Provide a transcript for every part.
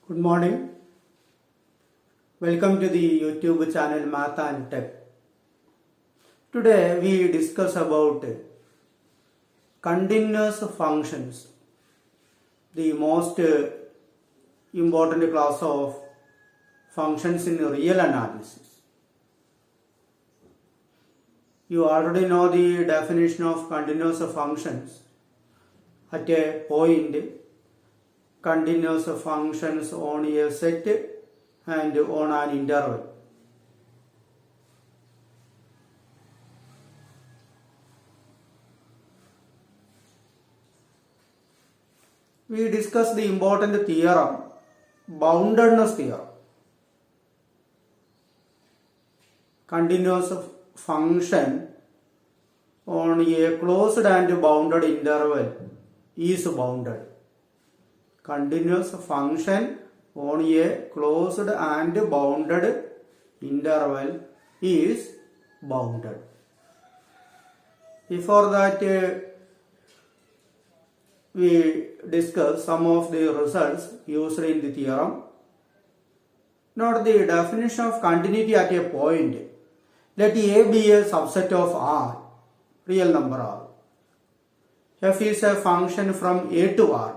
Good morning. Welcome to the YouTube channel Math and Tech. Today we discuss about continuous functions, the most important class of functions in real analysis. You already know the definition of continuous functions. At a point, continuous functions on a set and on an interval. We discussed the important theorem, boundedness theorem. Continuous function on a closed and bounded interval is bounded. Continuous function on a closed and bounded interval is bounded. Before that, we discuss some of the results used in the theorem. Note the definition of continuity at a point. Let A be a subset of R, real number R. F is a function from A to R,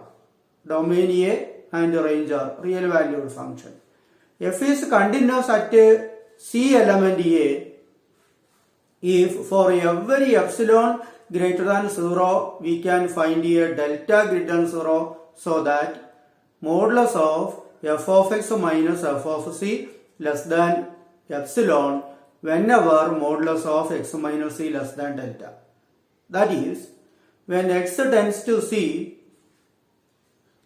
domain A and range R, real valued function. F is continuous at C element A if for every epsilon greater than 0 we can find a delta greater than 0 so that modulus of f of x minus f of c less than epsilon whenever modulus of x minus c less than delta. That is, when x tends to c,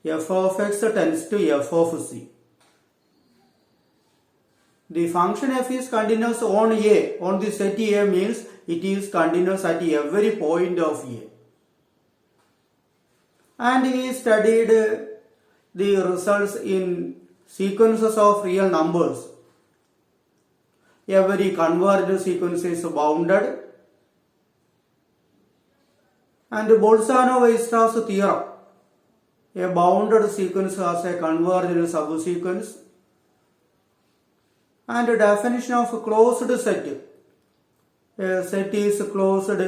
f of x tends to f of c. The function f is continuous on A, on the set A means it is continuous at every point of A. And we studied the results in sequences of real numbers. Every converged sequence is bounded. And Bolzano-Weierstrass theorem. A bounded sequence has a convergent subsequence. And the definition of closed set. A set is closed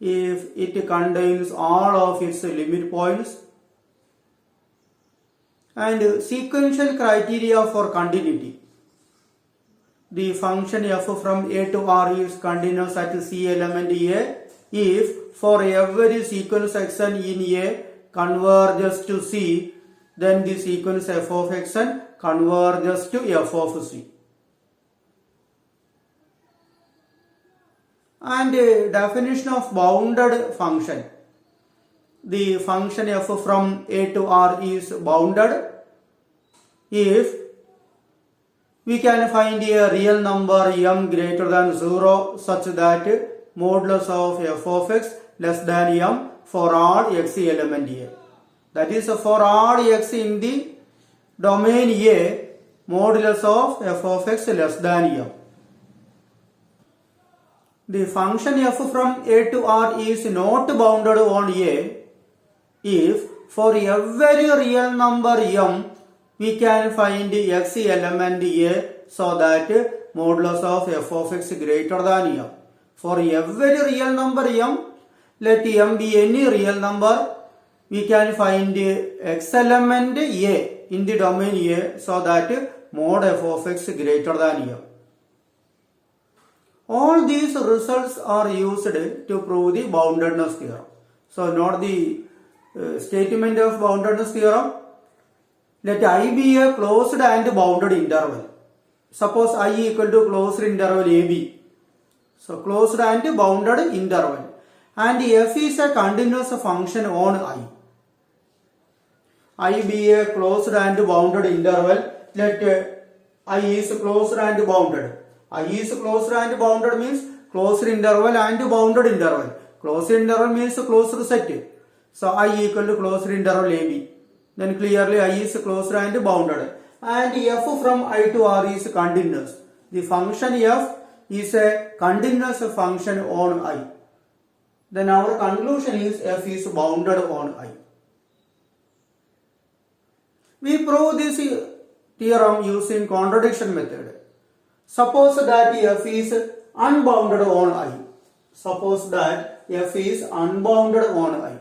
if it contains all of its limit points. And sequential criteria for continuity. The function f from A to R is continuous at C element A if for every sequence xn in A converges to C, then the sequence f of xn converges to f of c. And definition of bounded function. The function f from A to R is bounded if we can find a real number m greater than 0 such that modulus of f of x less than m for all x element A. That is, for all x in the domain A, modulus of f of x less than m. The function f from A to R is not bounded on A if for every real number m we can find x element A so that modulus of f of x greater than m. For every real number m, let m be any real number, we can find x element A in the domain A so that mod f of x greater than m. All these results are used to prove the boundedness theorem. So note the statement of boundedness theorem. Let I be a closed and bounded interval. Suppose I equal to closed interval AB. So closed and bounded interval. And f is a continuous function on I. I be a closed and bounded interval. Let I is closed and bounded. I is closed and bounded means closed interval and bounded interval. Closed interval means closed set. So I equal to closed interval AB. Then clearly I is closed and bounded. And f from I to R is continuous. The function f is a continuous function on I. Then our conclusion is f is bounded on I. We prove this theorem using contradiction method. Suppose that f is unbounded on I. Suppose that f is unbounded on I.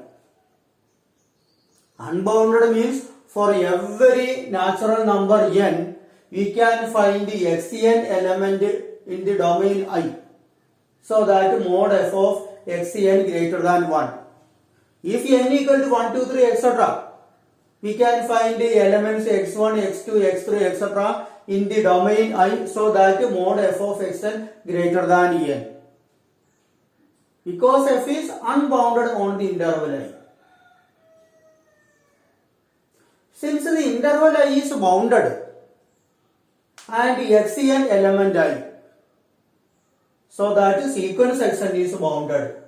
Unbounded means for every natural number n, we can find the xn element in the domain I. So that mod f of xn greater than 1. If n equal to 1, 2, 3, etc., we can find the elements x1, x2, x3, etc. in the domain I, so that mod f of xn greater than n. Because f is unbounded on the interval I. Since the interval I is bounded and xn element I, so that sequence xn is bounded.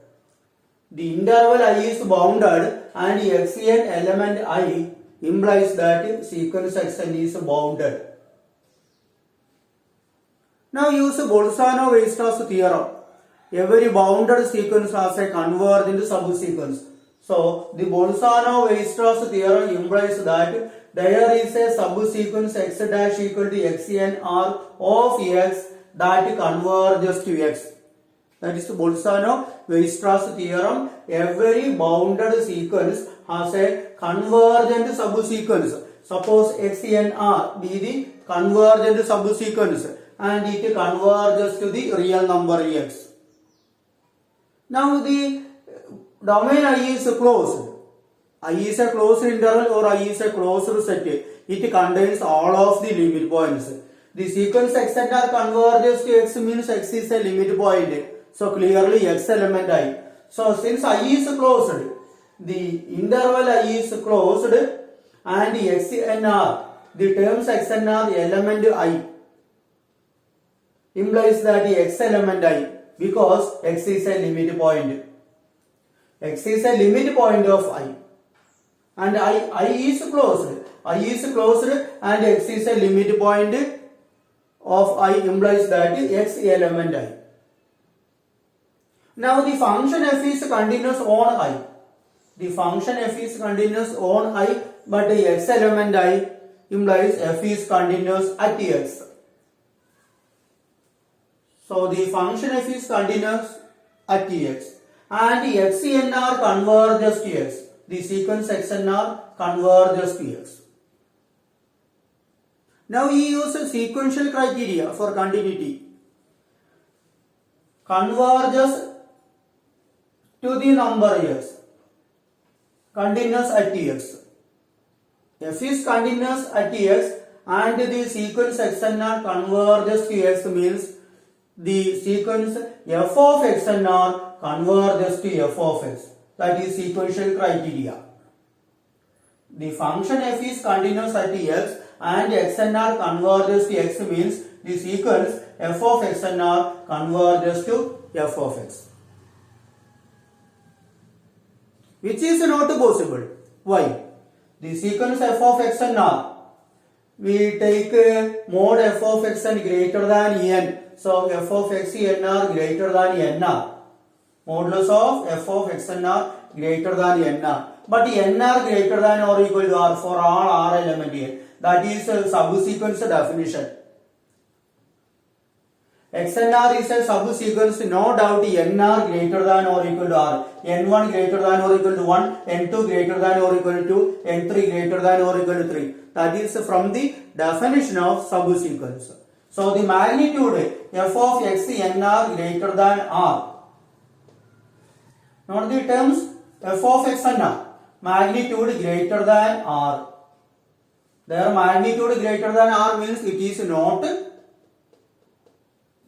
The interval I is bounded and xn element I implies that sequence xn is bounded. Now use Bolzano-Weierstrass theorem. Every bounded sequence has a convergent subsequence. So the Bolzano-Weierstrass theorem implies that there is a subsequence x dash equal to xn r of x that converges to x. That is the Bolzano-Weierstrass theorem. Every bounded sequence has a convergent subsequence. Suppose xnr be the convergent subsequence and it converges to the real number x. Now the domain I is closed. I is a closed interval or I is a closed set. It contains all of the limit points. The sequence xnr converges to x means x is a limit point. So clearly x element I. So since I is closed, the interval I is closed and xnr, the terms xnr element I implies that the x element I, because x is a limit point. X is a limit point of I. And I is closed. I is closed and x is a limit point of I implies that x element I. Now the function f is continuous on I. The function f is continuous on I, but the x element I implies f is continuous at x. So the function f is continuous at x and the xnr converges to x. The sequence xnr converges to x. Now we use a sequential criteria for continuity. Converges to the number x. Continuous at x. F is continuous at x and the sequence xnr converges to x means the sequence f of xnr converges to f of x. That is sequential criteria. The function f is continuous at x and xnr converges to x means the sequence f of xnr converges to f of x. Which is not possible. Why? The sequence f of xnr, we take mod f of xn greater than n. So f of xnr greater than nr. Modulus of f of xnr greater than nr. But nr greater than or equal to r for all r element here. That is a subsequence definition. xnr is a subsequence, no doubt nr greater than or equal to r. n1 greater than or equal to 1, n2 greater than or equal to 2, n3 greater than or equal to 3. That is from the definition of subsequence. So the magnitude f of xnr greater than r. Not the terms f of xnr. Magnitude greater than r. Their magnitude greater than r means it is not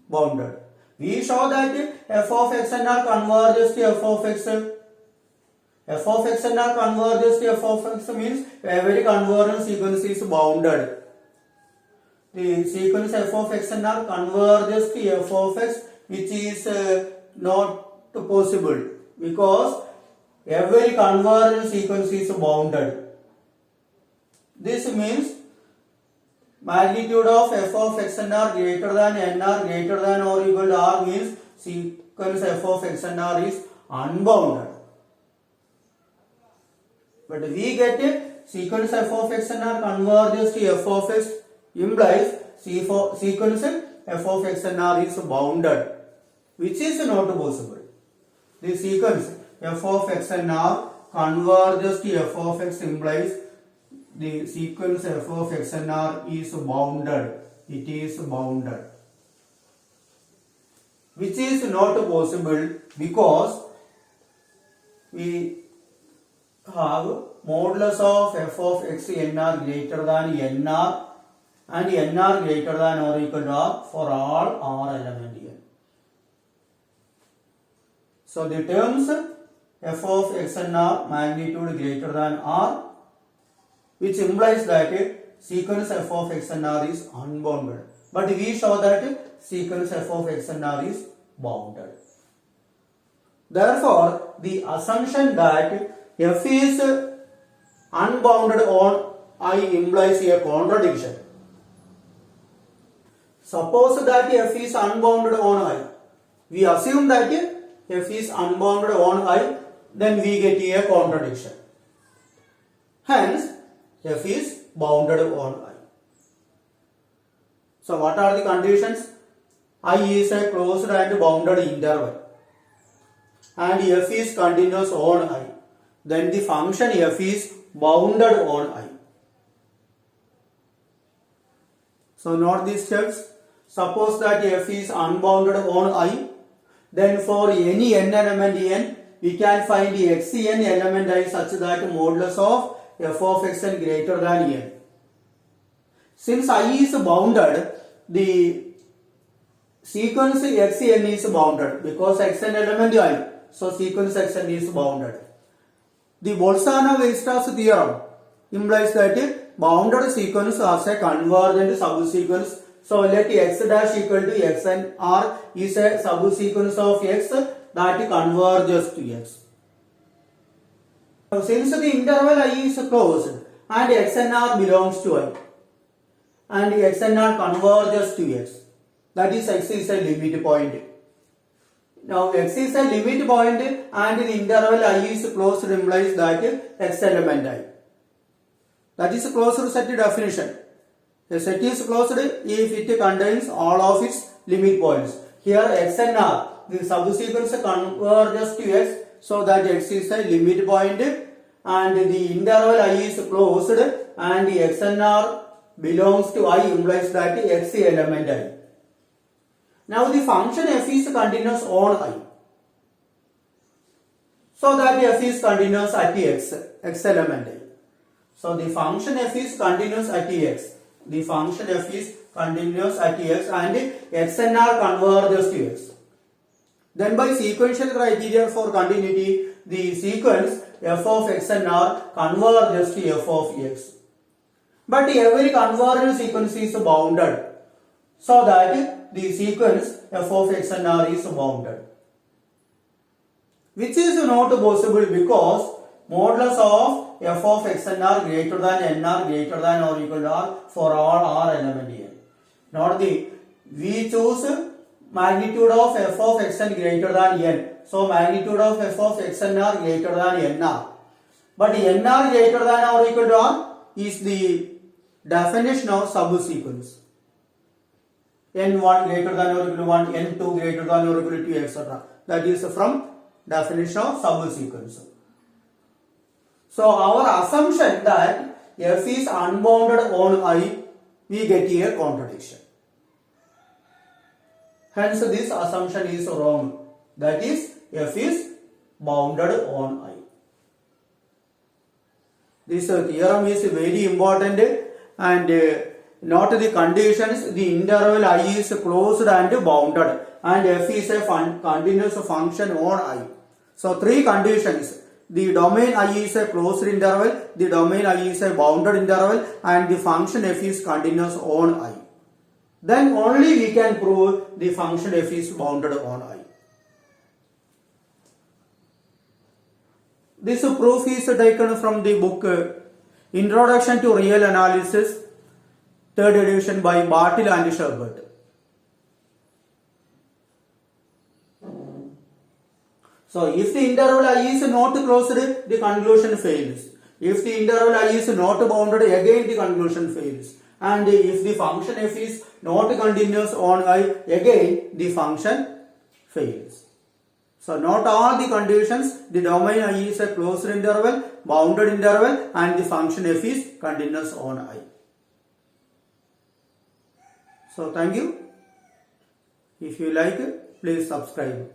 bounded. We show that f of xnr converges to f of x. F of xnr converges to f of x means every convergent sequence is bounded. The sequence f of xnr converges to f of x, which is not possible because every convergent sequence is bounded. This means magnitude of f of xnr greater than nr greater than or equal to r means sequence f of xnr is unbounded. But we get sequence f of x and r converges to f of x implies sequence f of x and r is bounded, which is not possible. The sequence f of x and r converges to f of x implies the sequence f of x and r is bounded. It is bounded, which is not possible because we have modulus of f of x nr greater than nr and nr greater than or equal to r for all r element n. So the terms f of x and r magnitude greater than r, which implies that sequence f of x and r is unbounded. But we show that sequence f of x and r is bounded. Therefore, the assumption that f is unbounded on I implies a contradiction. Suppose that f is unbounded on I. We assume that f is unbounded on I, then we get a contradiction. Hence, f is bounded on I. So, what are the conditions? I is a closed and bounded interval, and f is continuous on I. Then the function f is bounded on I. So, note these steps. Suppose that f is unbounded on I, then for any n element n, we can find the xn element I such that modulus of f of xn greater than n. Since I is bounded, the sequence xn is bounded because xn element I. So sequence xn is bounded. The Bolzano-Weierstrass theorem implies that bounded sequence has a convergent subsequence. So let x dash equal to xn r is a subsequence of x that converges to x. Now, since the interval I is closed and xn r belongs to I, and xn r converges to x, that is x is a limit point. Now x is a limit point and the interval I is closed implies that x element I. That is a closed set definition. A set is closed if it contains all of its limit points. Here xn r, the subsequence converges to x, so that x is a limit point and the interval I is closed and the xn r belongs to I implies that x element I. Now the function f is continuous on I, so that f is continuous at x element I. So the function f is continuous at x. The function f is continuous at x and xn r converges to x. Then by sequential criteria for continuity, the sequence f of xn r converges to f of x. But every convergent sequence is bounded, so that the sequence f of xn r is bounded, which is not possible because modulus of f of xn r greater than nr greater than or equal to r for all r element n. Note we choose magnitude of f of xn greater than n. So magnitude of f of xn r greater than nr. But nr greater than or equal to r is the definition of subsequence. n1 greater than or equal to 1, n2 greater than or equal to etc. That is from definition of subsequence. So our assumption that f is unbounded on I, we get a contradiction. Hence this assumption is wrong. That is f is bounded on I. This theorem is very important and note the conditions. The interval I is closed and bounded and f is a continuous function on I. So three conditions. The domain I is a closed interval, the domain I is a bounded interval and the function f is continuous on I. Then only we can prove the function f is bounded on I. This proof is taken from the book Introduction to Real Analysis, 3rd edition by Bartle and Sherbert. So if the interval I is not closed, the conclusion fails. If the interval I is not bounded, again the conclusion fails. And if the function f is not continuous on I, again the function fails. So not all the conditions, the domain I is a closed interval, bounded interval, and the function f is continuous on I. So thank you. If you like, please subscribe.